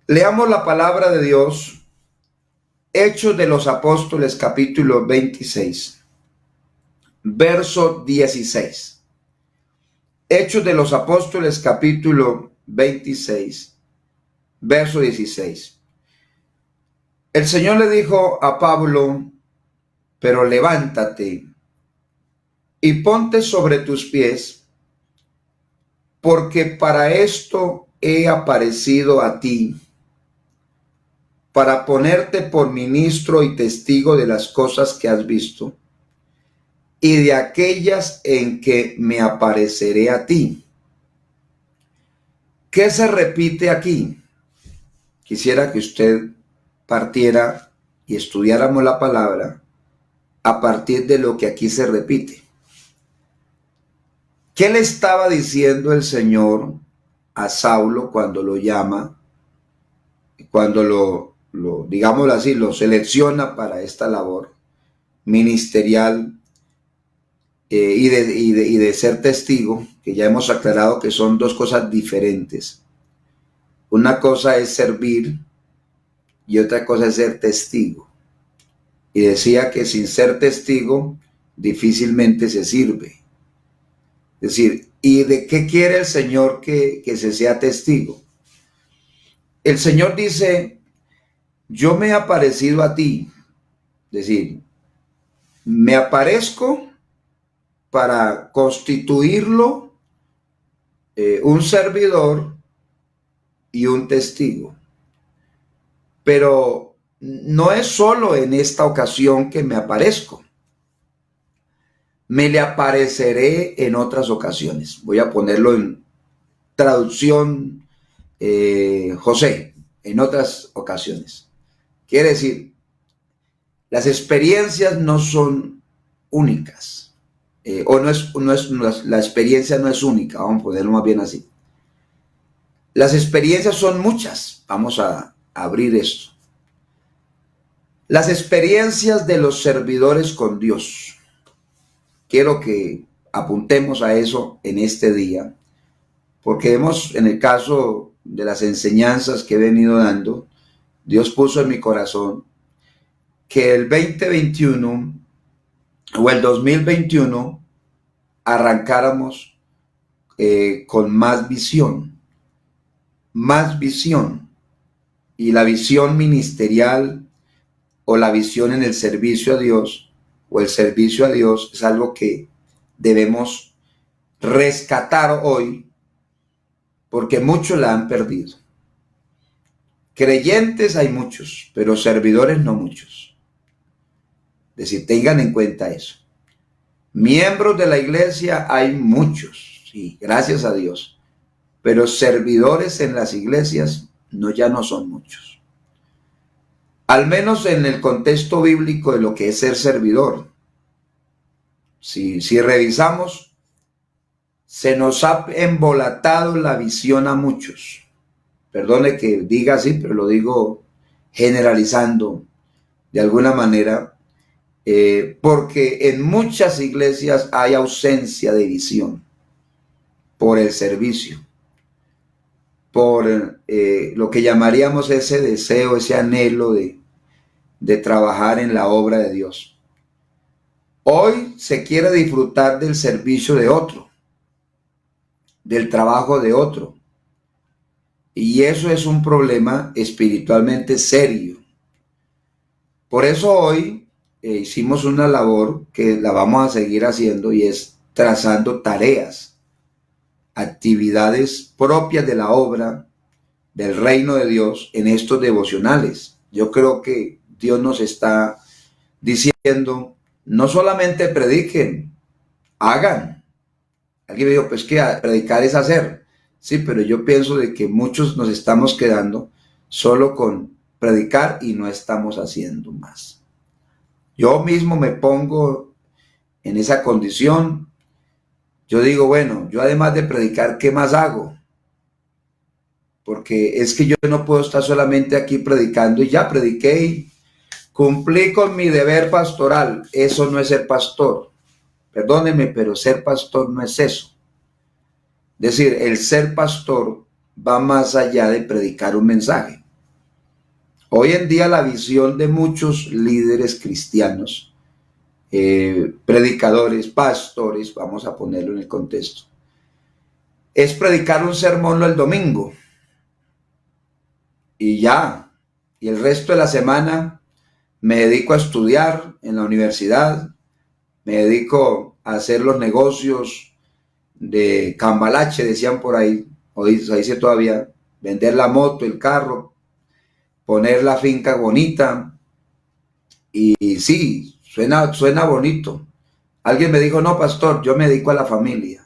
Leamos la palabra de Dios, Hechos de los Apóstoles, capítulo 26, verso 16. Hechos de los Apóstoles, capítulo 26, verso 16. El Señor le dijo a Pablo: pero levántate y ponte sobre tus pies, porque para esto he aparecido a ti, para ponerte por ministro y testigo de las cosas que has visto y de aquellas en que me apareceré a ti. ¿Qué se repite aquí? Quisiera que usted partiera y estudiáramos la palabra a partir de lo que aquí se repite. ¿Qué le estaba diciendo el Señor a Saulo cuando lo llama, cuando digámoslo así, lo selecciona para esta labor ministerial y de ser testigo? Que ya hemos aclarado que son dos cosas diferentes. Una cosa es servir y otra cosa es ser testigo. Y decía que sin ser testigo difícilmente se sirve. Es decir, ¿y de qué quiere el Señor que se sea testigo? El Señor dice: yo me he aparecido a ti. Es decir, me aparezco para constituirlo un servidor y un testigo. Pero no es solo en esta ocasión que me aparezco. Me le apareceré en otras ocasiones. Voy a ponerlo en traducción José, en otras ocasiones. Quiere decir, las experiencias no son únicas. La experiencia no es única, vamos a ponerlo más bien así. Las experiencias son muchas. Vamos a abrir esto. Las experiencias de los servidores con Dios. Quiero que apuntemos a eso en este día, porque vemos en el caso de las enseñanzas que he venido dando, Dios puso en mi corazón que el 2021 o el 2021 arrancáramos con más visión, y la visión ministerial o la visión en el servicio a Dios o el servicio a Dios es algo que debemos rescatar hoy, porque muchos la han perdido. Creyentes hay muchos, pero servidores no muchos. Es decir, tengan en cuenta eso. Miembros de la iglesia hay muchos, sí, gracias a Dios, pero servidores en las iglesias ya no son muchos. Al menos en el contexto bíblico de lo que es ser servidor. Si revisamos, se nos ha embolatado la visión a muchos. Perdone que diga así, pero lo digo generalizando de alguna manera, porque en muchas iglesias hay ausencia de visión por el servicio, por lo que llamaríamos ese deseo, ese anhelo de trabajar en la obra de Dios. Hoy se quiere disfrutar del servicio de otro, del trabajo de otro, y eso es un problema espiritualmente serio. Por eso hoy hicimos una labor que la vamos a seguir haciendo, y es trazando tareas, actividades propias de la obra del reino de Dios en estos devocionales. Yo creo que Dios nos está diciendo: no solamente prediquen, hagan. Alguien me dijo: pues que predicar es hacer. Sí, pero yo pienso de que muchos nos estamos quedando solo con predicar y no estamos haciendo más. Yo mismo me pongo en esa condición. Yo digo, bueno, yo además de predicar, ¿qué más hago? Porque es que yo no puedo estar solamente aquí predicando y ya prediqué y cumplí con mi deber pastoral. Eso no es ser pastor. Perdónenme, pero ser pastor no es eso. Es decir, el ser pastor va más allá de predicar un mensaje. Hoy en día la visión de muchos líderes cristianos, predicadores, pastores, vamos a ponerlo en el contexto, es predicar un sermón el domingo y ya, y el resto de la semana me dedico a estudiar en la universidad, me dedico a hacer los negocios de cambalache, decían por ahí, o dice todavía, vender la moto, el carro, poner la finca bonita. Y sí, suena bonito. Alguien me dijo, no, pastor, yo me dedico a la familia.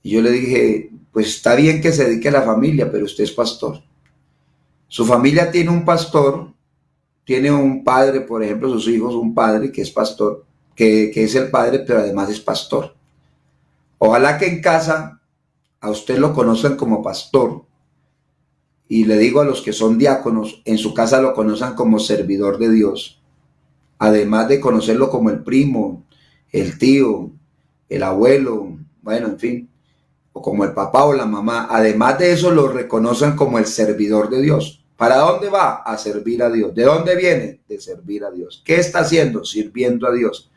Y yo le dije, pues está bien que se dedique a la familia, pero usted es pastor. Su familia tiene un pastor, tiene un padre, por ejemplo, sus hijos, un padre que es pastor, que es el padre, pero además es pastor. Ojalá que en casa a usted lo conozcan como pastor. Y le digo a los que son diáconos, en su casa lo conozcan como servidor de Dios. Además de conocerlo como el primo, el tío, el abuelo, bueno, en fin, o como el papá o la mamá. Además de eso, lo reconocen como el servidor de Dios. ¿Para dónde va? A servir a Dios. ¿De dónde viene? De servir a Dios. ¿Qué está haciendo? Sirviendo a Dios.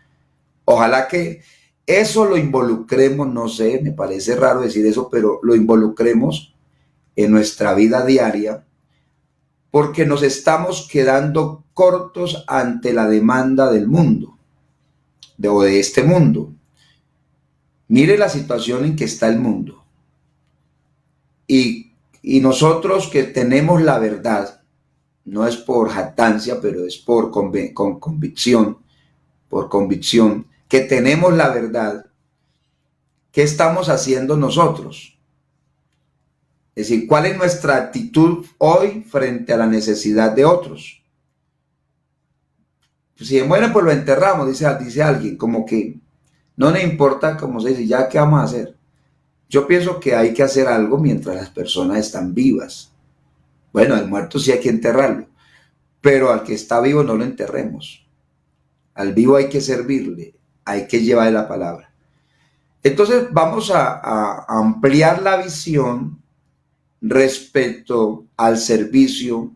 Ojalá que eso lo involucremos, no sé, me parece raro decir eso, pero lo involucremos en nuestra vida diaria, porque nos estamos quedando cortos ante la demanda del mundo, de este mundo. Mire la situación en que está el mundo. Y nosotros que tenemos la verdad, no es por jactancia, pero es por convicción, que tenemos la verdad, ¿qué estamos haciendo nosotros? Es decir, ¿cuál es nuestra actitud hoy frente a la necesidad de otros? Pues si mueren, pues lo enterramos, dice alguien, como que no le importa, como se dice, ya qué vamos a hacer. Yo pienso que hay que hacer algo mientras las personas están vivas. Bueno, al muerto sí hay que enterrarlo, pero al que está vivo no lo enterremos. Al vivo hay que servirle, hay que llevarle la palabra. Entonces vamos a ampliar la visión respecto al servicio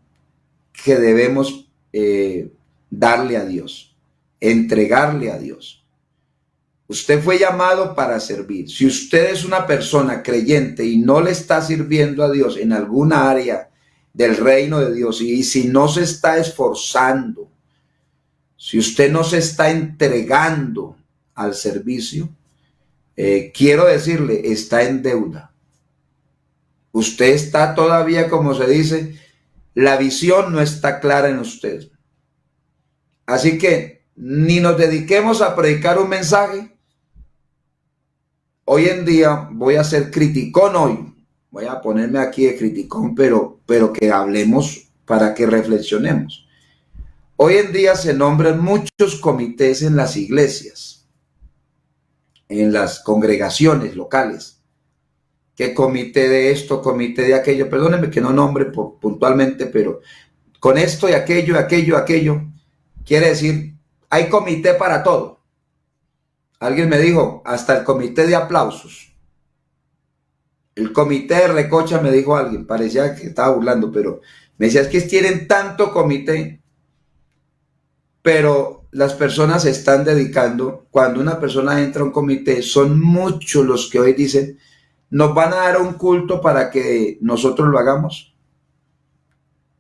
que debemos darle a Dios, entregarle a Dios. Usted fue llamado para servir. Si usted es una persona creyente y no le está sirviendo a Dios en alguna área del reino de Dios, y si no se está esforzando, si usted no se está entregando al servicio, quiero decirle, está en deuda. Usted está todavía, como se dice, la visión no está clara en usted. Así que ni nos dediquemos a predicar un mensaje. Hoy en día voy a ser criticón hoy. Voy a ponerme aquí de criticón, pero que hablemos para que reflexionemos. Hoy en día se nombran muchos comités en las iglesias, en las congregaciones locales. ¿Qué comité de esto, comité de aquello? Perdónenme que no nombre puntualmente, pero con esto y aquello, quiere decir, hay comité para todo. Alguien me dijo, hasta el comité de aplausos. El comité de recocha, me dijo alguien, parecía que estaba burlando, pero me decía, es que tienen tanto comité, pero las personas se están dedicando, cuando una persona entra a un comité, son muchos los que hoy dicen, nos van a dar un culto para que nosotros lo hagamos.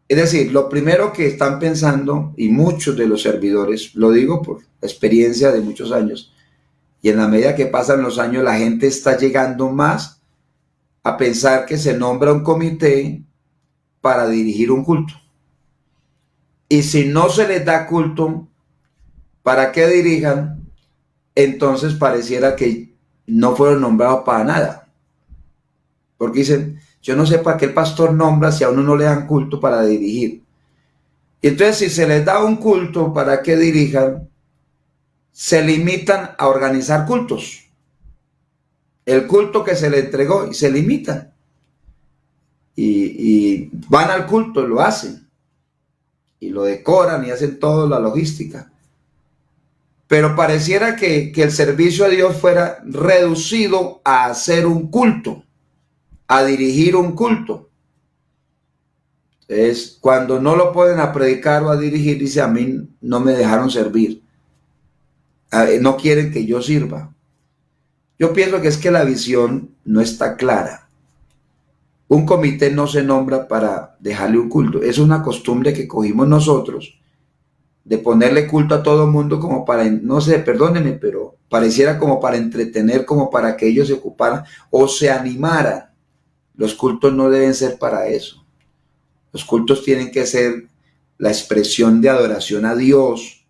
Es decir, lo primero que están pensando, y muchos de los servidores, lo digo por experiencia de muchos años, y en la medida que pasan los años, la gente está llegando más a pensar que se nombra un comité para dirigir un culto. Y si no se les da culto para que dirijan, entonces pareciera que no fueron nombrados para nada. Porque dicen, yo no sé para qué el pastor nombra si a uno no le dan culto para dirigir. Y entonces si se les da un culto para que dirijan, se limitan a organizar cultos. El culto que se le entregó y se limitan. Y van al culto, lo hacen. Y lo decoran y hacen toda la logística. Pero pareciera que el servicio a Dios fuera reducido a hacer un culto, a dirigir un culto. Es cuando no lo pueden a predicar o a dirigir, dice, a mí no me dejaron servir. No quieren que yo sirva. Yo pienso que es que la visión no está clara. Un comité no se nombra para dejarle un culto. Es una costumbre que cogimos nosotros de ponerle culto a todo el mundo como para, no sé, perdónenme, pero pareciera como para entretener, como para que ellos se ocuparan o se animaran. Los cultos no deben ser para eso. Los cultos tienen que ser la expresión de adoración a Dios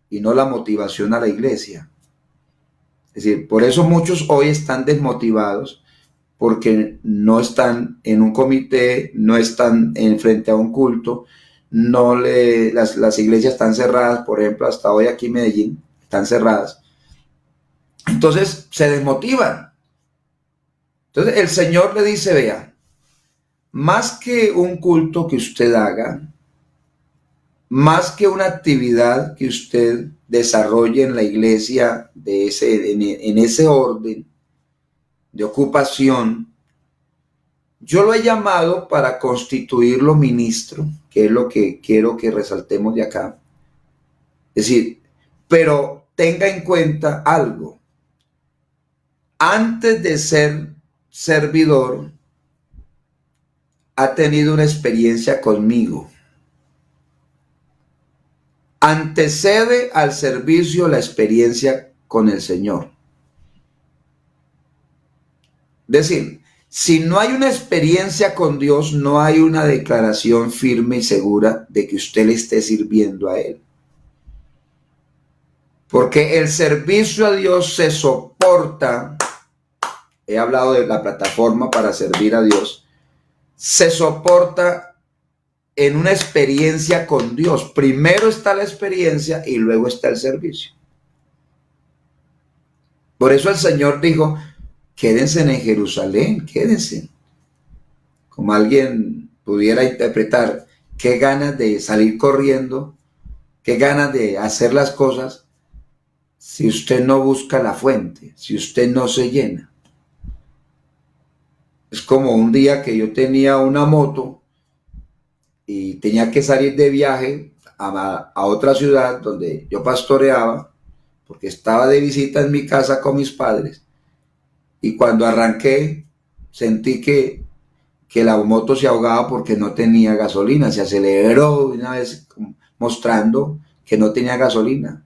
y no la motivación a la iglesia. Es decir, por eso muchos hoy están desmotivados porque no están en un comité, no están en frente a un culto, las iglesias están cerradas, por ejemplo, hasta hoy aquí en Medellín están cerradas. Entonces se desmotivan. Entonces el Señor le dice, vea, más que un culto que usted haga, más que una actividad que usted desarrolle en la iglesia en ese orden de ocupación, yo lo he llamado para constituirlo ministro, que es lo que quiero que resaltemos de acá. Es decir, pero tenga en cuenta algo. Antes de ser servidor, ha tenido una experiencia conmigo. Antecede al servicio la experiencia con el Señor. Es decir, si no hay una experiencia con Dios, no hay una declaración firme y segura de que usted le esté sirviendo a Él. Porque el servicio a Dios se soporta, he hablado de la plataforma para servir a Dios, se soporta en una experiencia con Dios. Primero está la experiencia y luego está el servicio. Por eso el Señor dijo, quédense en Jerusalén, quédense. Como alguien pudiera interpretar, qué ganas de salir corriendo, qué ganas de hacer las cosas, si usted no busca la fuente, si usted no se llena. Es como un día que yo tenía una moto y tenía que salir de viaje a otra ciudad donde yo pastoreaba, porque estaba de visita en mi casa con mis padres. Y cuando arranqué, sentí que la moto se ahogaba porque no tenía gasolina. Se aceleró una vez mostrando que no tenía gasolina.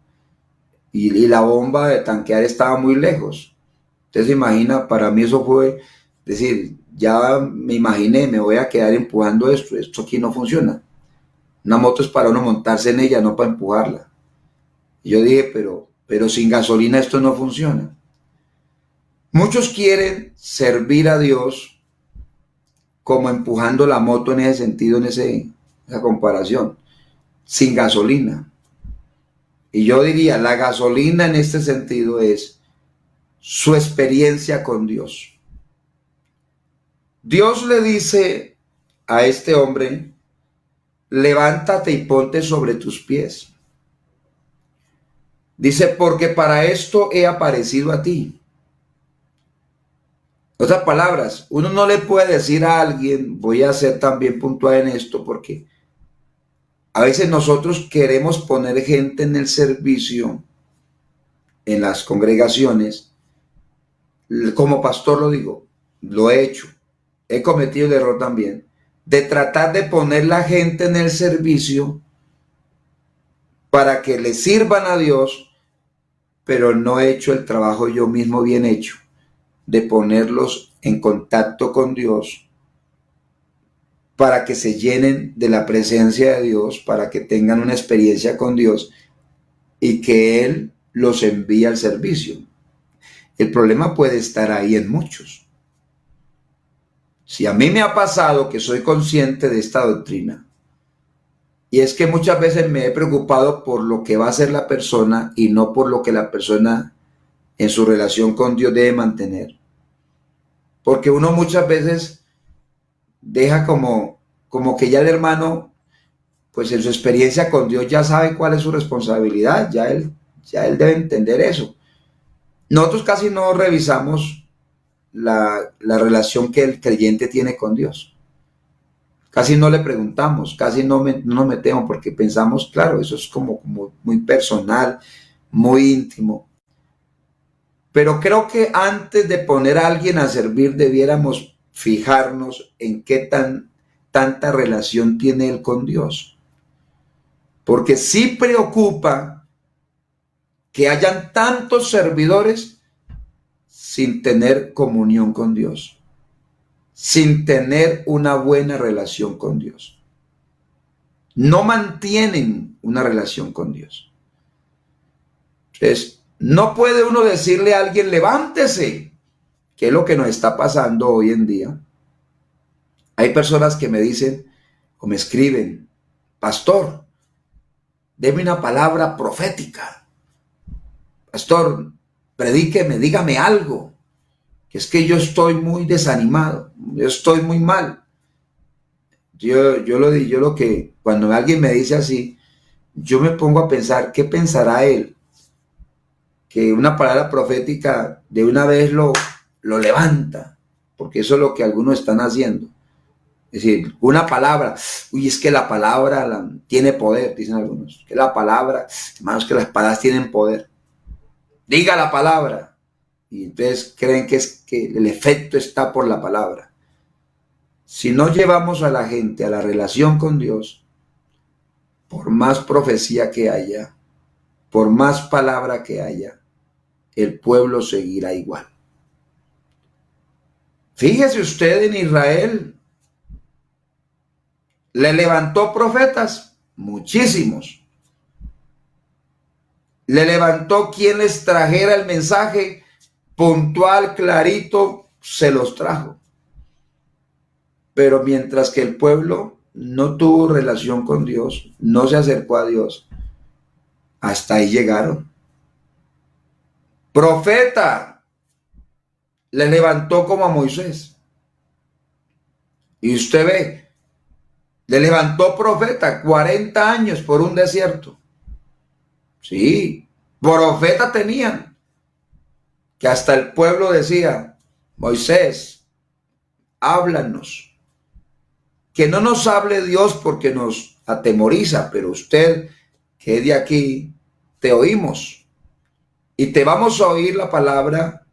Y la bomba de tanquear estaba muy lejos. Usted se imagina, para mí eso fue, decir, ya me imaginé, me voy a quedar empujando esto aquí no funciona. Una moto es para uno montarse en ella, no para empujarla. Y yo dije, pero sin gasolina esto no funciona. Muchos quieren servir a Dios como empujando la moto en ese sentido, en esa comparación, sin gasolina. Y yo diría, la gasolina en este sentido es su experiencia con Dios. Dios le dice a este hombre, levántate y ponte sobre tus pies. Dice, porque para esto he aparecido a ti. Otras palabras, uno no le puede decir a alguien, voy a ser también puntual en esto, porque a veces nosotros queremos poner gente en el servicio, en las congregaciones. Como pastor lo digo, lo he hecho, he cometido el error también, de tratar de poner la gente en el servicio para que le sirvan a Dios, pero no he hecho el trabajo yo mismo bien hecho, de ponerlos en contacto con Dios, para que se llenen de la presencia de Dios, para que tengan una experiencia con Dios y que Él los envíe al servicio. El problema puede estar ahí en muchos. Si a mí me ha pasado que soy consciente de esta doctrina, y es que muchas veces me he preocupado por lo que va a hacer la persona y no por lo que la persona en su relación con Dios debe mantener. Porque uno muchas veces deja como que ya el hermano, pues en su experiencia con Dios ya sabe cuál es su responsabilidad, ya él debe entender eso. Nosotros casi no revisamos la relación que el creyente tiene con Dios. Casi no le preguntamos, casi no nos metemos porque pensamos, claro, eso es como muy personal, muy íntimo. Pero creo que antes de poner a alguien a servir debiéramos fijarnos en qué tanta relación tiene él con Dios. Porque sí preocupa que hayan tantos servidores sin tener comunión con Dios, sin tener una buena relación con Dios. No mantienen una relación con Dios. Entonces, no puede uno decirle a alguien, levántese, que es lo que nos está pasando hoy en día. Hay personas que me dicen o me escriben, pastor, deme una palabra profética. Pastor, predíqueme, dígame algo. Que es que yo estoy muy desanimado, yo estoy muy mal. Yo lo que, cuando alguien me dice así, yo me pongo a pensar, ¿qué pensará él? Que una palabra profética de una vez lo levanta, porque eso es lo que algunos están haciendo. Es decir, una palabra, uy, es que la palabra tiene poder, dicen algunos, que la palabra, hermanos, que las palabras tienen poder. Diga la palabra. Y entonces creen que es que el efecto está por la palabra. Si no llevamos a la gente a la relación con Dios, por más profecía que haya, por más palabra que haya, el pueblo seguirá igual. Fíjese usted en Israel, le levantó profetas, muchísimos. Le levantó quien les trajera el mensaje puntual, clarito, se los trajo. Pero mientras que el pueblo no tuvo relación con Dios, no se acercó a Dios, hasta ahí llegaron. Profeta le levantó como a Moisés. Y usted ve, le levantó profeta 40 años por un desierto. Sí, profeta tenían. Que hasta el pueblo decía, Moisés, háblanos. Que no nos hable Dios porque nos atemoriza, pero usted que es de aquí, te oímos. Y te vamos a oír la palabra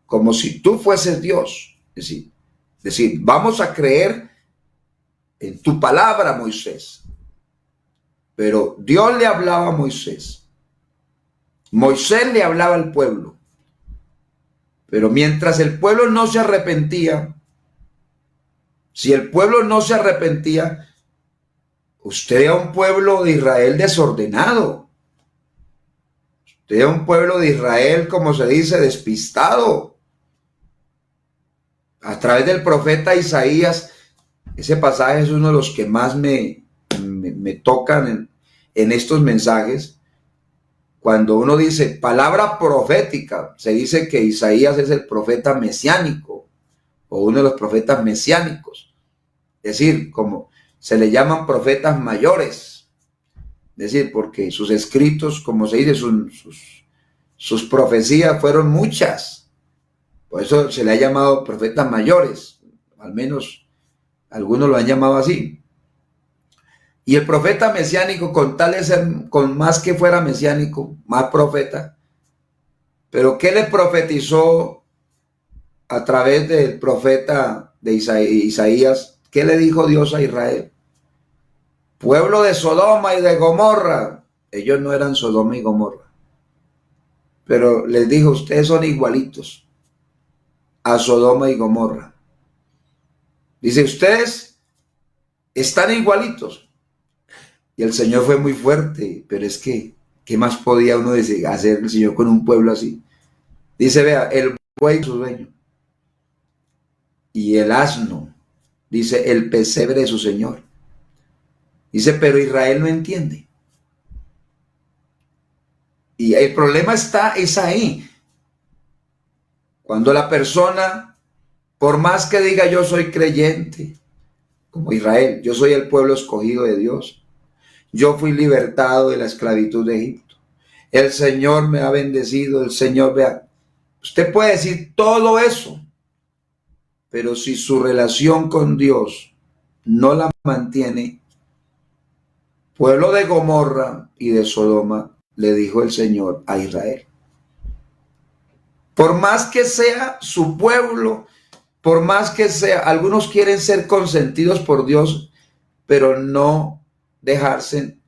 como si tú fueses Dios. Es decir, vamos a creer en tu palabra, Moisés. Pero Dios le hablaba a Moisés. Moisés le hablaba al pueblo. Pero mientras el pueblo no se arrepentía, si el pueblo no se arrepentía, usted era un pueblo de Israel desordenado. Usted era un pueblo de Israel, como se dice, despistado. A través del profeta Isaías, ese pasaje es uno de los que más me tocan en estos mensajes. Cuando uno dice palabra profética, se dice que Isaías es el profeta mesiánico o uno de los profetas mesiánicos. Es decir, como se le llaman profetas mayores. Es decir, porque sus escritos, como se dice, sus profecías fueron muchas. Por eso se le ha llamado profetas mayores. Al menos algunos lo han llamado así. Y el profeta mesiánico, con tal de ser, con más que fuera mesiánico, más profeta, pero ¿qué le profetizó a través del profeta de Isaías? ¿Qué le dijo Dios a Israel? Pueblo de Sodoma y de Gomorra. Ellos no eran Sodoma y Gomorra, pero les dijo, ustedes son igualitos a Sodoma y Gomorra. Dice, ustedes están igualitos. Y el Señor fue muy fuerte, pero es que, ¿qué más podía uno hacer el Señor con un pueblo así? Dice, vea, el buey su dueño y el asno, dice, el pesebre de su Señor. Dice, pero Israel no entiende. Y el problema es ahí. Cuando la persona, por más que diga yo soy creyente, como Israel, yo soy el pueblo escogido de Dios, yo fui libertado de la esclavitud de Egipto, el Señor me ha bendecido, el Señor, vea, usted puede decir todo eso, pero si su relación con Dios no la mantiene, pueblo de Gomorra y de Sodoma, le dijo el Señor a Israel. Por más que sea su pueblo, por más que sea, algunos quieren ser consentidos por Dios, pero no dejarse,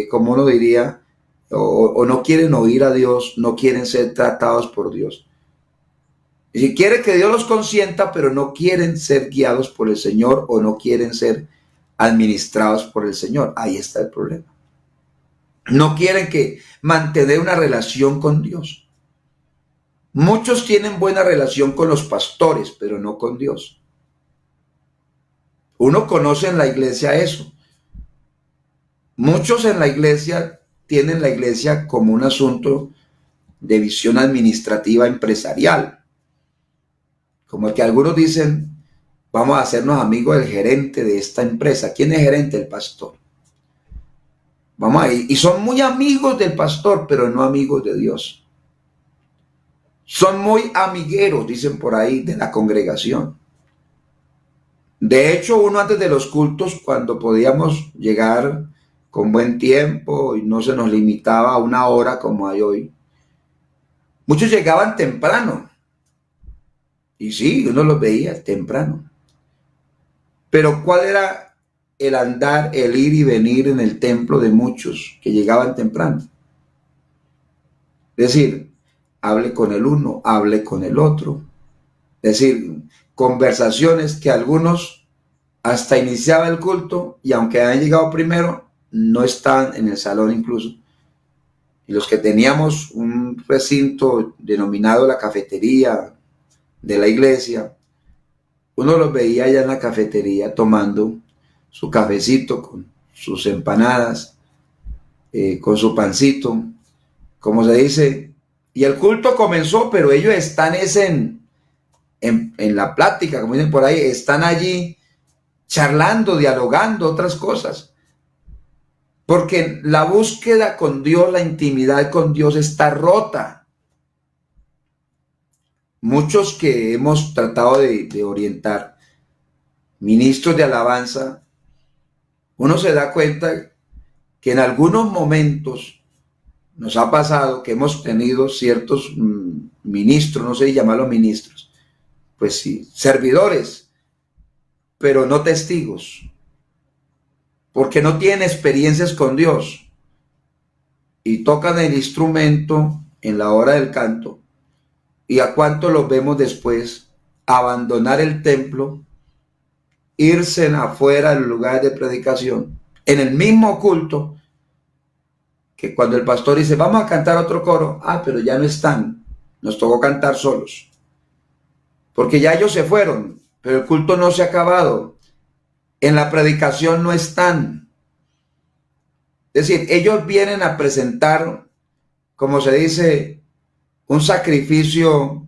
como uno diría, o no quieren oír a Dios, no quieren ser tratados por Dios. Y si quiere que Dios los consienta, pero no quieren ser guiados por el Señor o no quieren ser administrados por el Señor. Ahí está el problema. No quieren que mantener una relación con Dios. Muchos tienen buena relación con los pastores, pero no con Dios. Uno conoce en la iglesia eso. Muchos en la iglesia tienen la iglesia como un asunto de visión administrativa empresarial. Como que algunos dicen, vamos a hacernos amigos del gerente de esta empresa. ¿Quién es gerente? El pastor. Vamos a ir. Y son muy amigos del pastor, pero no amigos de Dios. Son muy amigueros, dicen por ahí, de la congregación. De hecho, uno antes de los cultos, cuando podíamos llegar con buen tiempo y no se nos limitaba a una hora como hay hoy, muchos llegaban temprano. Y sí, uno los veía temprano. Pero ¿cuál era el andar, el ir y venir en el templo de muchos que llegaban temprano? Es decir, hable con el uno, hable con el otro. Es decir, conversaciones que algunos hasta iniciaba el culto y aunque hayan llegado primero, no estaban en el salón incluso. Y los que teníamos un recinto denominado la cafetería de la iglesia, uno los veía allá en la cafetería tomando su cafecito con sus empanadas, con su pancito, como se dice, y el culto comenzó, pero ellos están en la plática, como dicen por ahí, están allí charlando, dialogando otras cosas, porque la búsqueda con Dios, la intimidad con Dios está rota. Muchos que hemos tratado de orientar, ministros de alabanza, uno se da cuenta que en algunos momentos nos ha pasado que hemos tenido ciertos ministros, no sé si llamarlos ministros, pues sí, servidores, pero no testigos, porque no tienen experiencias con Dios y tocan el instrumento en la hora del canto. ¿Y a cuánto los vemos después abandonar el templo, irse afuera del lugar de predicación, en el mismo culto, que cuando el pastor dice, vamos a cantar otro coro, pero ya no están, nos tocó cantar solos, porque ya ellos se fueron, pero el culto no se ha acabado, en la predicación no están. Es decir, ellos vienen a presentar, como se dice, un sacrificio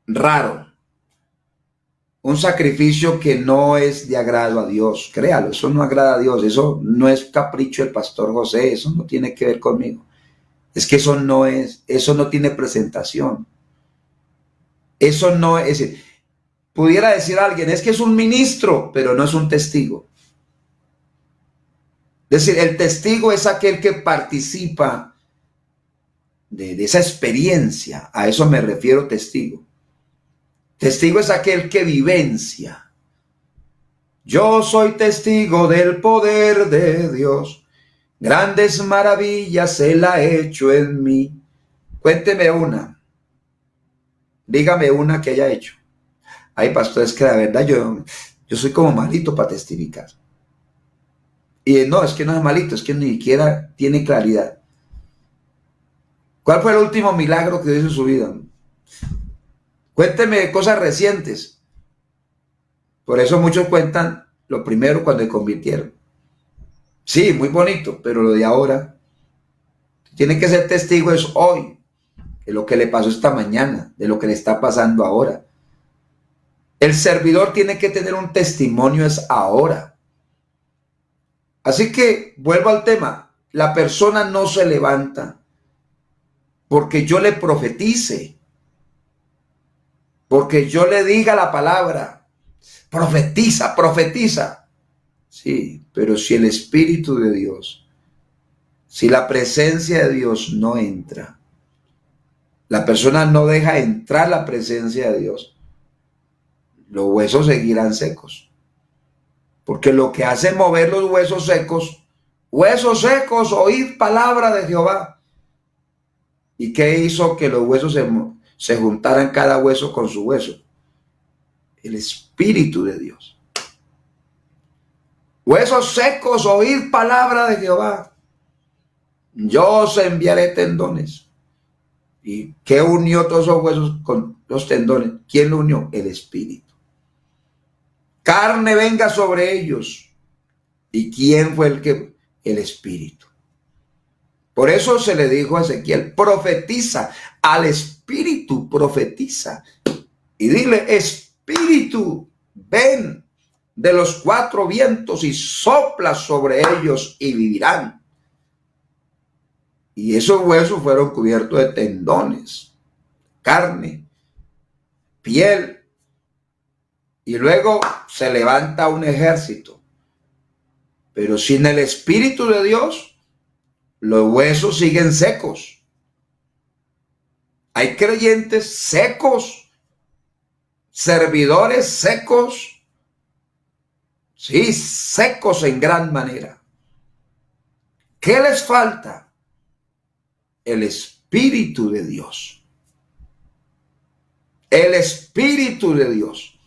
raro, un sacrificio que no es de agrado a Dios. Créalo, eso no agrada a Dios, eso no es capricho del pastor José, eso no tiene que ver conmigo. Es que eso no tiene presentación. Eso no es, pudiera decir alguien, es que es un ministro, pero no es un testigo. Es decir, el testigo es aquel que participa de esa experiencia. A eso me refiero, testigo. Testigo es aquel que vivencia. Yo soy testigo del poder de Dios. Grandes maravillas Él ha hecho en mí. Cuénteme una. Dígame una que haya hecho. Ay, pastor, es que la verdad yo soy como malito para testificar. Y no, es que no es malito, es que ni siquiera tiene claridad. ¿Cuál fue el último milagro que Dios hizo en su vida? Cuénteme cosas recientes. Por eso muchos cuentan lo primero cuando se convirtieron. Sí, muy bonito, pero lo de ahora, tiene que ser testigo es hoy, de lo que le pasó esta mañana, de lo que le está pasando ahora. El servidor tiene que tener un testimonio es ahora. Así que vuelvo al tema, la persona no se levanta porque yo le profetice, porque yo le diga la palabra, Profetiza, profetiza. Sí, pero si el Espíritu de Dios, si la presencia de Dios no entra, la persona no deja entrar la presencia de Dios, los huesos seguirán secos. Porque lo que hace mover los huesos secos, oíd palabra de Jehová. ¿Y qué hizo que los huesos se juntaran cada hueso con su hueso? El Espíritu de Dios. Huesos secos, oíd palabra de Jehová. Yo os enviaré tendones. ¿Y qué unió todos esos huesos con los tendones? ¿Quién lo unió? El Espíritu. Carne venga sobre ellos. ¿Y quién fue el Espíritu? Por eso se le dijo a Ezequiel, profetiza, al Espíritu profetiza. Y dile, Espíritu, ven de los cuatro vientos y sopla sobre ellos y vivirán. Y esos huesos fueron cubiertos de tendones, carne, piel. Y luego se levanta un ejército. Pero sin el Espíritu de Dios, los huesos siguen secos. Hay creyentes secos, servidores secos, sí, secos en gran manera. ¿Qué les falta? El Espíritu de Dios. El Espíritu de Dios.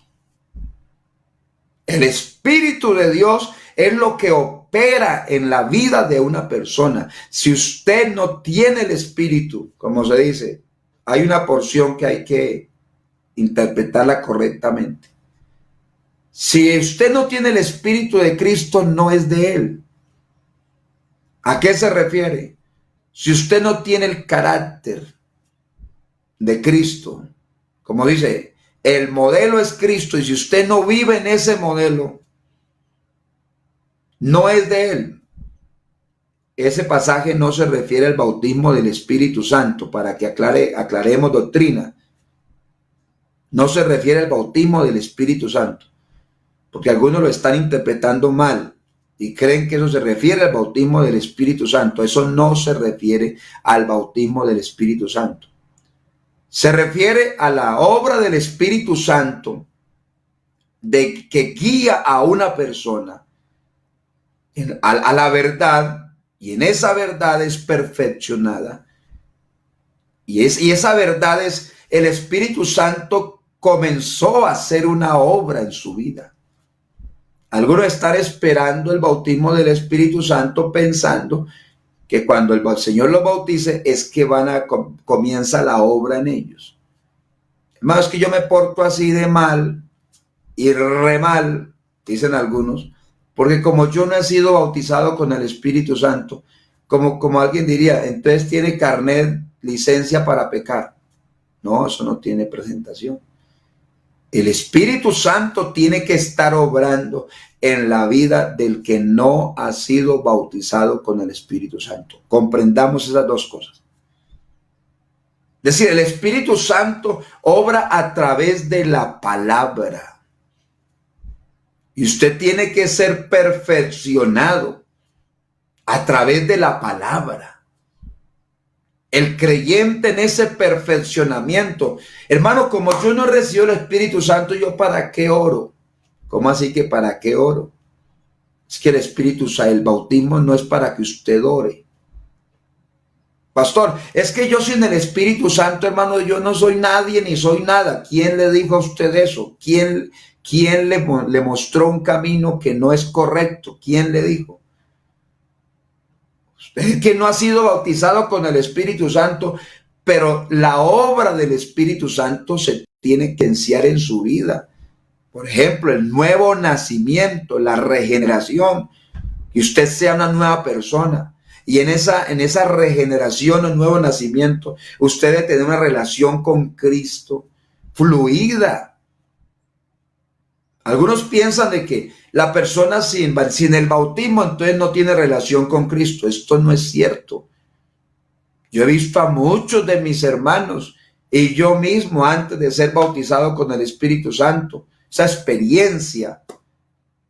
El Espíritu de Dios es lo que opera en la vida de una persona. Si usted no tiene el Espíritu, como se dice, hay una porción que hay que interpretarla correctamente. Si usted no tiene el Espíritu de Cristo, no es de Él. ¿A qué se refiere? Si usted no tiene el carácter de Cristo, como dice, el modelo es Cristo, y si usted no vive en ese modelo, no es de Él. Ese pasaje no se refiere al bautismo del Espíritu Santo, para que aclaremos doctrina. No se refiere al bautismo del Espíritu Santo, porque algunos lo están interpretando mal y creen que eso se refiere al bautismo del Espíritu Santo. Eso no se refiere al bautismo del Espíritu Santo. Se refiere a la obra del Espíritu Santo que guía a una persona a la verdad, y en esa verdad es perfeccionada. Y esa verdad es, el Espíritu Santo comenzó a hacer una obra en su vida. Algunos están esperando el bautismo del Espíritu Santo pensando que cuando el Señor los bautice es que comienza la obra en ellos. Más que yo me porto así de mal y re mal, dicen algunos, porque como yo no he sido bautizado con el Espíritu Santo, como alguien diría, entonces tiene carnet, licencia para pecar. No, eso no tiene presentación. El Espíritu Santo tiene que estar obrando en la vida del que no ha sido bautizado con el Espíritu Santo. Comprendamos esas dos cosas. Es decir, el Espíritu Santo obra a través de la palabra. Y usted tiene que ser perfeccionado a través de la palabra. El creyente en ese perfeccionamiento. Hermano, como yo no recibo el Espíritu Santo, ¿yo para qué oro? ¿Cómo así que para qué oro? Es que el Espíritu Santo, el bautismo no es para que usted ore. Pastor, es que yo sin el Espíritu Santo, hermano, yo no soy nadie ni soy nada. ¿Quién le dijo a usted eso? ¿Quién le mostró un camino que no es correcto? ¿Quién le dijo? Usted que no ha sido bautizado con el Espíritu Santo, pero la obra del Espíritu Santo se tiene que iniciar en su vida. Por ejemplo, el nuevo nacimiento, la regeneración, que usted sea una nueva persona. Y en esa regeneración o nuevo nacimiento, usted debe tener una relación con Cristo fluida. Algunos piensan de que la persona sin el bautismo entonces no tiene relación con Cristo. Esto no es cierto. Yo he visto a muchos de mis hermanos y yo mismo antes de ser bautizado con el Espíritu Santo, esa experiencia.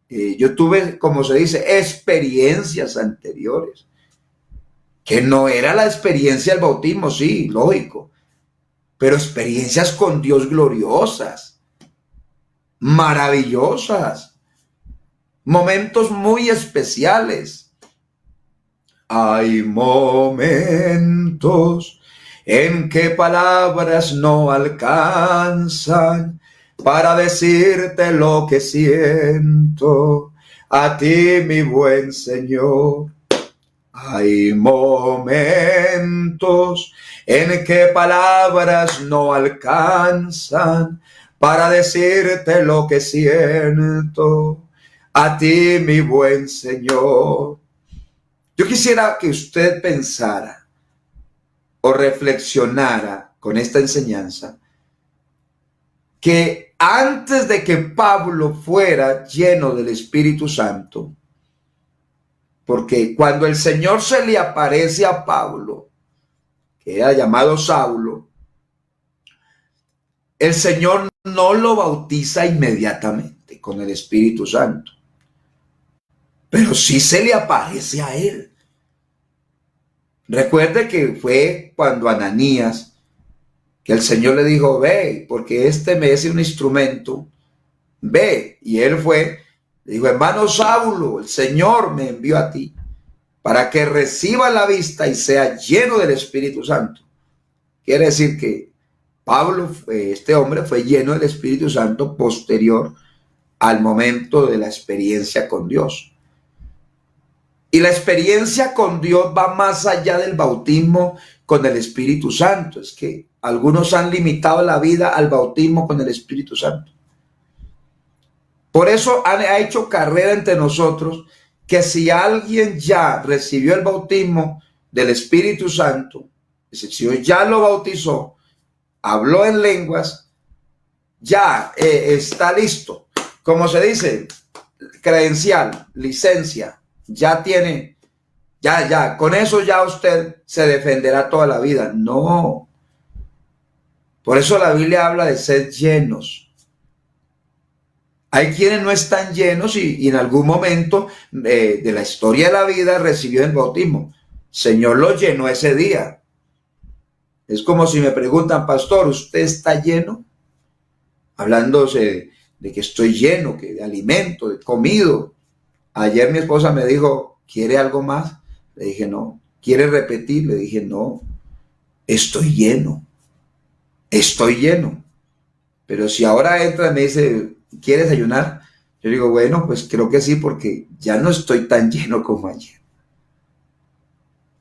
Yo tuve, como se dice, experiencias anteriores, que no era la experiencia del bautismo, sí, lógico, pero experiencias con Dios gloriosas, maravillosas, momentos muy especiales. Hay momentos en que palabras no alcanzan para decirte lo que siento a ti, mi buen Señor. Hay momentos en que palabras no alcanzan para decirte lo que siento a ti, mi buen Señor. Yo quisiera que usted pensara o reflexionara con esta enseñanza que antes de que Pablo fuera lleno del Espíritu Santo, porque cuando el Señor se le aparece a Pablo, que era llamado Saulo, el Señor no lo bautiza inmediatamente con el Espíritu Santo, pero sí se le aparece a él. Recuerde que fue cuando Ananías, que el Señor le dijo, ve, porque este me es un instrumento, ve. Y él fue, le dijo, hermano Saulo, el Señor me envió a ti para que reciba la vista y sea lleno del Espíritu Santo. Quiere decir que Pablo, este hombre, fue lleno del Espíritu Santo posterior al momento de la experiencia con Dios. Y la experiencia con Dios va más allá del bautismo con el Espíritu Santo. Es que algunos han limitado la vida al bautismo con el Espíritu Santo. Por eso ha hecho carrera entre nosotros que si alguien ya recibió el bautismo del Espíritu Santo, si ya lo bautizó, habló en lenguas, ya está listo. Como se dice, credencial, licencia, ya tiene, ya, con eso ya usted se defenderá toda la vida. No. Por eso la Biblia habla de ser llenos. Hay quienes no están llenos y en algún momento de la historia de la vida recibió el bautismo. Señor lo llenó ese día. Es como si me preguntan, pastor, ¿usted está lleno? Hablándose de que estoy lleno, que de alimento, de comido. Ayer mi esposa me dijo, ¿quiere algo más? Le dije, no. ¿Quiere repetir? Le dije, no. Estoy lleno. Estoy lleno. Pero si ahora entra y me dice, ¿quieres ayunar? Yo digo, bueno, pues creo que sí, porque ya no estoy tan lleno como ayer.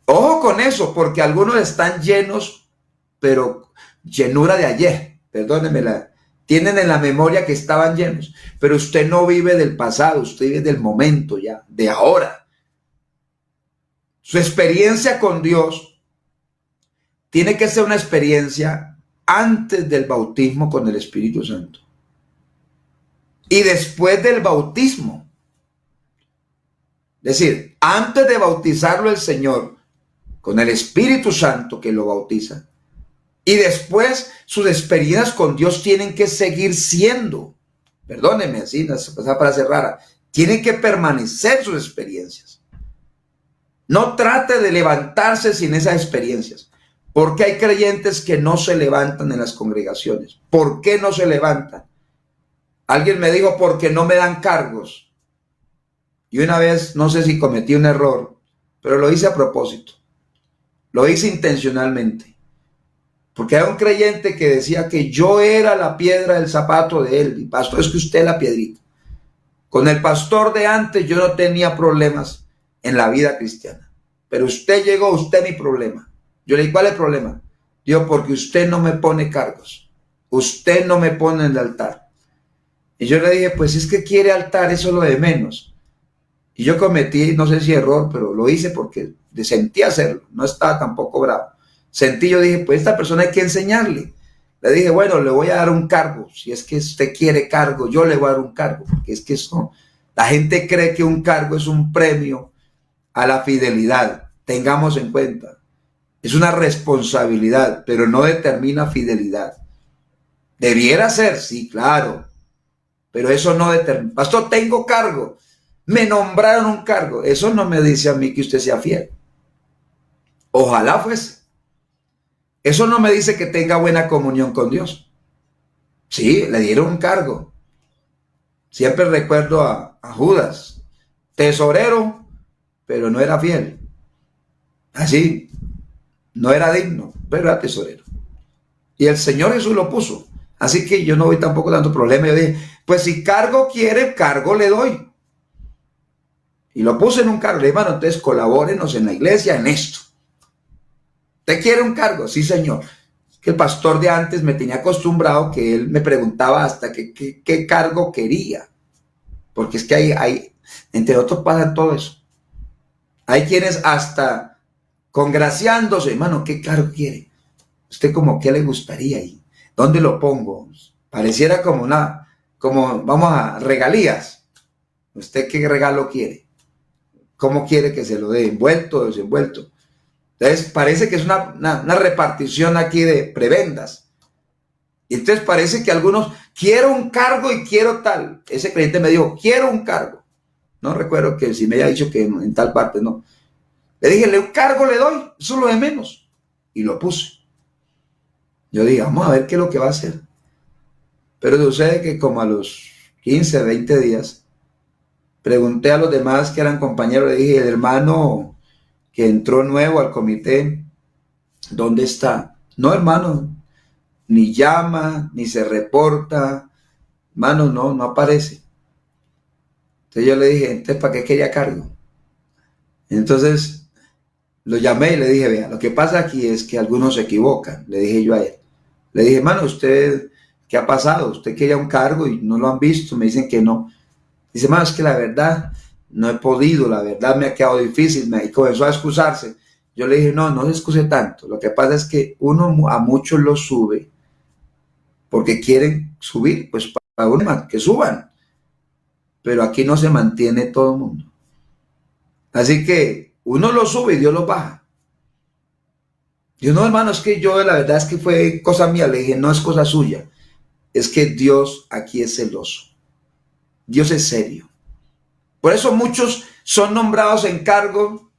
Ojo con eso, porque algunos están llenos, pero llenura de ayer, perdónenmela, tienen en la memoria que estaban llenos, pero usted no vive del pasado, usted vive del momento ya, de ahora. Su experiencia con Dios tiene que ser una experiencia antes del bautismo con el Espíritu Santo y después del bautismo. Es decir, antes de bautizarlo el Señor con el Espíritu Santo que lo bautiza, y después sus experiencias con Dios tienen que seguir siendo, perdónenme, así, esa frase rara, tienen que permanecer sus experiencias. No trate de levantarse sin esas experiencias, porque hay creyentes que no se levantan en las congregaciones. ¿Por qué no se levantan? Alguien me dijo, porque no me dan cargos. Y una vez, no sé si cometí un error, pero lo hice a propósito. Lo hice intencionalmente. Porque hay un creyente que decía que yo era la piedra del zapato de él. Y pastor, es que usted es la piedrita. Con el pastor de antes yo no tenía problemas en la vida cristiana. Pero usted llegó, usted es mi problema. Yo le dije, ¿cuál es el problema? Digo, porque usted no me pone cargos. Usted no me pone en el altar. Y yo le dije, pues es que quiere altar, eso es lo de menos. Y yo cometí, no sé si error, pero lo hice porque sentí hacerlo. No estaba tampoco bravo. Sentí, yo dije, pues esta persona hay que enseñarle. Le dije, bueno, le voy a dar un cargo. Si es que usted quiere cargo, yo le voy a dar un cargo. Porque es que eso, la gente cree que un cargo es un premio a la fidelidad. Tengamos en cuenta. Es una responsabilidad, pero no determina fidelidad. Debiera ser, sí, claro. pero eso no determina. Pastor, tengo cargo, me nombraron un cargo. Eso no me dice a mí que usted sea fiel. Ojalá fuese. Eso no me dice que tenga buena comunión con Dios. Sí, le dieron un cargo. Siempre recuerdo a Judas, tesorero, pero no era fiel. Así, no era digno, pero era tesorero. Y el Señor Jesús lo puso. Así que yo no voy tampoco dando problema. Yo dije, pues si cargo quiere, cargo le doy. Y lo puse en un cargo. Le dije, hermano, entonces colabórenos en la iglesia en esto. ¿Usted quiere un cargo? Sí, señor. Que el pastor de antes me tenía acostumbrado que él me preguntaba hasta qué cargo quería. Porque es que hay, entre otros pasa todo eso. Hay quienes hasta congraciándose, hermano, ¿qué cargo quiere? ¿Usted como qué le gustaría ahí? ¿Dónde lo pongo? Pareciera como vamos a regalías. ¿Usted qué regalo quiere? ¿Cómo quiere que se lo dé? ¿Envuelto o desenvuelto? Entonces parece que es una repartición aquí de prebendas. Y entonces parece que algunos, quiero un cargo y quiero tal. Ese creyente me dijo, quiero un cargo. No recuerdo que si me haya dicho que en tal parte, no. Le dije, un cargo le doy, eso es lo de menos. Y lo puse. Yo dije, vamos a ver qué es lo que va a hacer. Pero sucede que como a los 15, 20 días, pregunté a los demás que eran compañeros, le dije, el hermano que entró nuevo al comité, ¿dónde está? No, hermano, ni llama, ni se reporta, hermano, no aparece. Entonces yo le dije, entonces, ¿para qué quería cargo? Entonces lo llamé y le dije, vea, lo que pasa aquí es que algunos se equivocan, le dije yo a él. Le dije, hermano, ¿usted qué ha pasado? ¿Usted quería un cargo y no lo han visto? Me dicen que no. Dice, hermano, es que la verdad no he podido, la verdad me ha quedado difícil. Y comenzó a excusarse. Yo le dije, no se excuse tanto. Lo que pasa es que uno a muchos lo sube porque quieren subir, pues para uno que suban. Pero aquí no se mantiene todo el mundo. Así que uno lo sube y Dios lo baja. Yo no, hermano, es que yo la verdad es que fue cosa mía. Le dije, no es cosa suya. Es que Dios aquí es celoso. Dios es serio. Por eso muchos son nombrados en cargo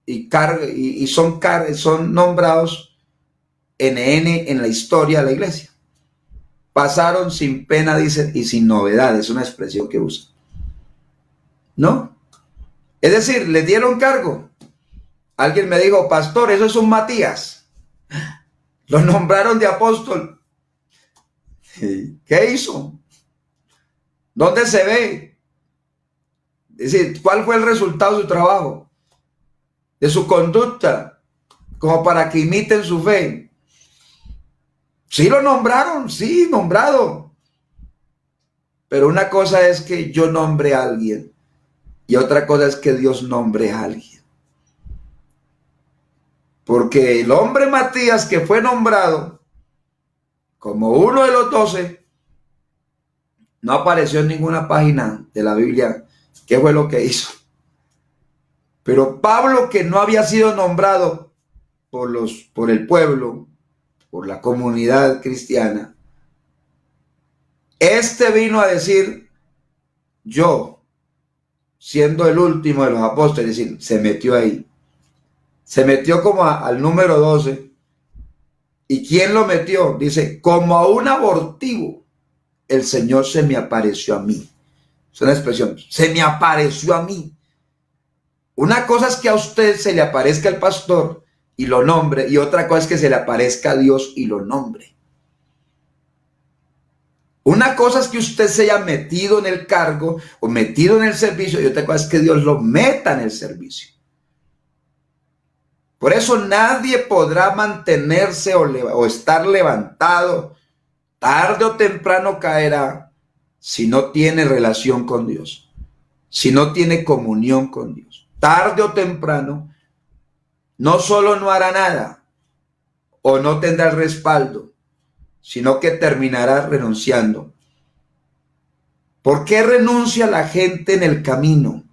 y son nombrados NN en la historia de la iglesia. Pasaron sin pena, dice, y sin novedad. Es una expresión que usa. ¿No? Es decir, le dieron cargo. Alguien me dijo, pastor, eso es un Matías. Lo nombraron de apóstol. ¿Qué hizo? ¿Dónde se ve? Es decir, ¿cuál fue el resultado de su trabajo? De su conducta, como para que imiten su fe. Sí lo nombraron, sí, nombrado. Pero una cosa es que yo nombre a alguien y otra cosa es que Dios nombre a alguien. Porque el hombre Matías que fue nombrado como uno de los 12 no apareció en ninguna página de la Biblia qué fue lo que hizo. Pero Pablo, que no había sido nombrado por el pueblo, por la comunidad cristiana, este vino a decir, yo, siendo el último de los apóstoles, es decir, se metió ahí. Se metió como al número 12. ¿Y quién lo metió? Dice, como a un abortivo, el Señor se me apareció a mí. Es una expresión, se me apareció a mí. Una cosa es que a usted se le aparezca el pastor y lo nombre, y otra cosa es que se le aparezca a Dios y lo nombre. Una cosa es que usted se haya metido en el cargo o metido en el servicio, y otra cosa es que Dios lo meta en el servicio. Por eso nadie podrá mantenerse o estar levantado, tarde o temprano caerá si no tiene relación con Dios, si no tiene comunión con Dios. Tarde o temprano, no solo no hará nada o no tendrá el respaldo, sino que terminará renunciando. ¿Por qué renuncia la gente en el camino?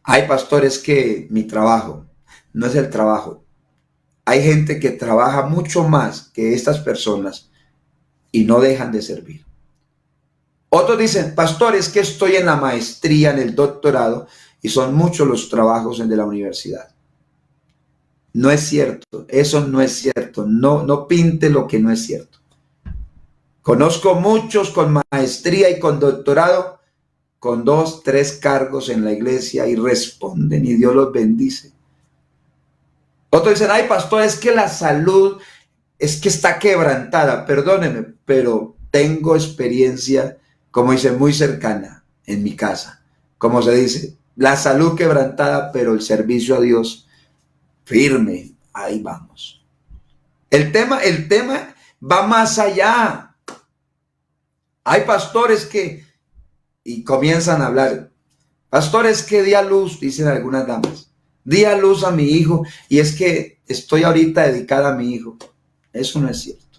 Hay pastores que mi trabajo no es el trabajo. Hay gente que trabaja mucho más que estas personas y no dejan de servir. Otros dicen, pastor, es que estoy en la maestría, en el doctorado, y son muchos los trabajos de la universidad. No es cierto, eso no es cierto. No pinte lo que no es cierto. Conozco muchos con maestría y con doctorado, con 2, 3 cargos en la iglesia y responden y Dios los bendice. Otros dicen, ay pastor, es que la salud es que está quebrantada. Perdóneme, pero tengo experiencia, como dice, muy cercana en mi casa. Como se dice, la salud quebrantada, pero el servicio a Dios firme. Ahí vamos. El tema va más allá. Hay pastores que, y comienzan a hablar, pastores que di a luz, dicen algunas damas, di a luz a mi hijo y es que estoy ahorita dedicada a mi hijo. Eso no es cierto.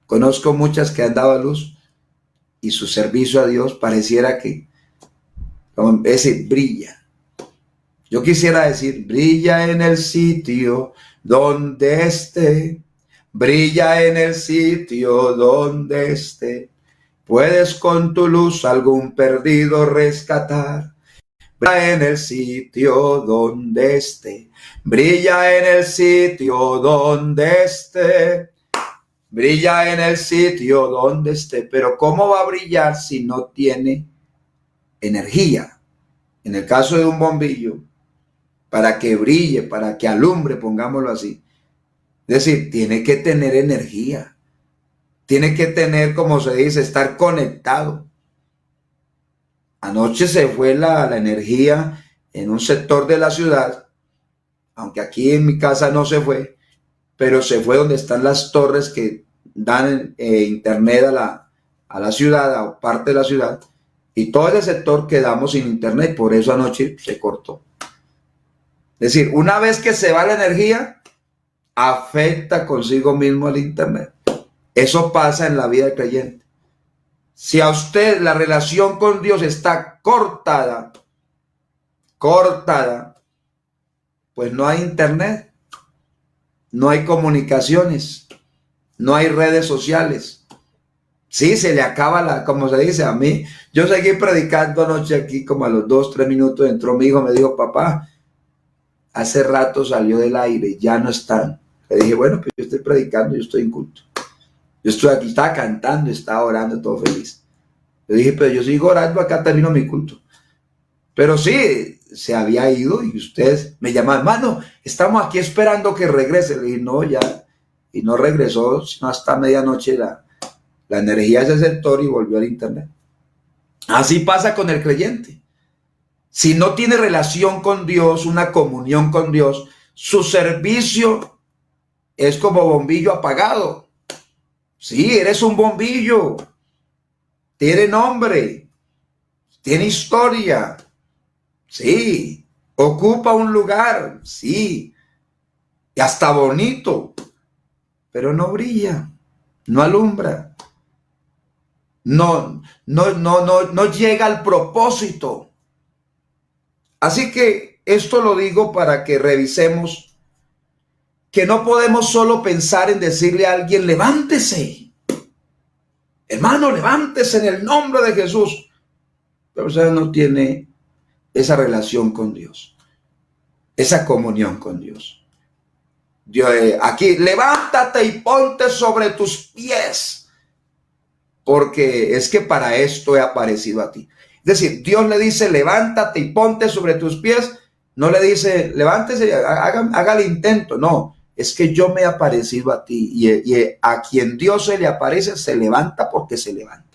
Conozco muchas que han dado a luz y su servicio a Dios pareciera que, como ese brilla. Yo quisiera decir, brilla en el sitio donde esté, brilla en el sitio donde esté. Puedes con tu luz algún perdido rescatar. Brilla en el sitio donde esté. Brilla en el sitio donde esté. Brilla en el sitio donde esté. Pero ¿cómo va a brillar si no tiene energía? En el caso de un bombillo, para que brille, para que alumbre, pongámoslo así. Es decir, tiene que tener energía. Tiene que tener, como se dice, estar conectado. Anoche se fue la energía en un sector de la ciudad, aunque aquí en mi casa no se fue, pero se fue donde están las torres que dan internet a la ciudad, a parte de la ciudad, y todo ese sector quedamos sin internet, por eso anoche se cortó. Es decir, una vez que se va la energía, afecta consigo mismo al internet. Eso pasa en la vida del creyente. Si a usted la relación con Dios está cortada, pues no hay internet, no hay comunicaciones, no hay redes sociales. Sí, se le acaba como se dice a mí. Yo seguí predicando anoche aquí, como a los 2, 3 minutos entró mi hijo, me dijo, papá, hace rato salió del aire, ya no están. Le dije, bueno, pues yo estoy predicando, yo estoy en culto. Yo estoy aquí, estaba cantando, estaba orando, todo feliz. Le dije, pero yo sigo orando, acá termino mi culto. Pero sí, se había ido y ustedes me llamaban, hermano, estamos aquí esperando que regrese. Le dije, no, ya. Y no regresó, sino hasta medianoche la energía de ese sector y volvió al internet. Así pasa con el creyente. Si no tiene relación con Dios, una comunión con Dios, su servicio es como bombillo apagado. Sí, eres un bombillo. Tiene nombre. Tiene historia. Sí. Ocupa un lugar. Sí. Y hasta bonito. Pero no brilla. No alumbra. No llega al propósito. Así que esto lo digo para que revisemos que no podemos solo pensar en decirle a alguien, levántese. Hermano, levántese en el nombre de Jesús. Pero usted no tiene esa relación con Dios, esa comunión con Dios. Aquí, levántate y ponte sobre tus pies, porque es que para esto he aparecido a ti. Es decir, Dios le dice, levántate y ponte sobre tus pies. No le dice, levántese, haga el intento. No. Es que yo me he aparecido a ti y a quien Dios se le aparece se levanta porque se levanta.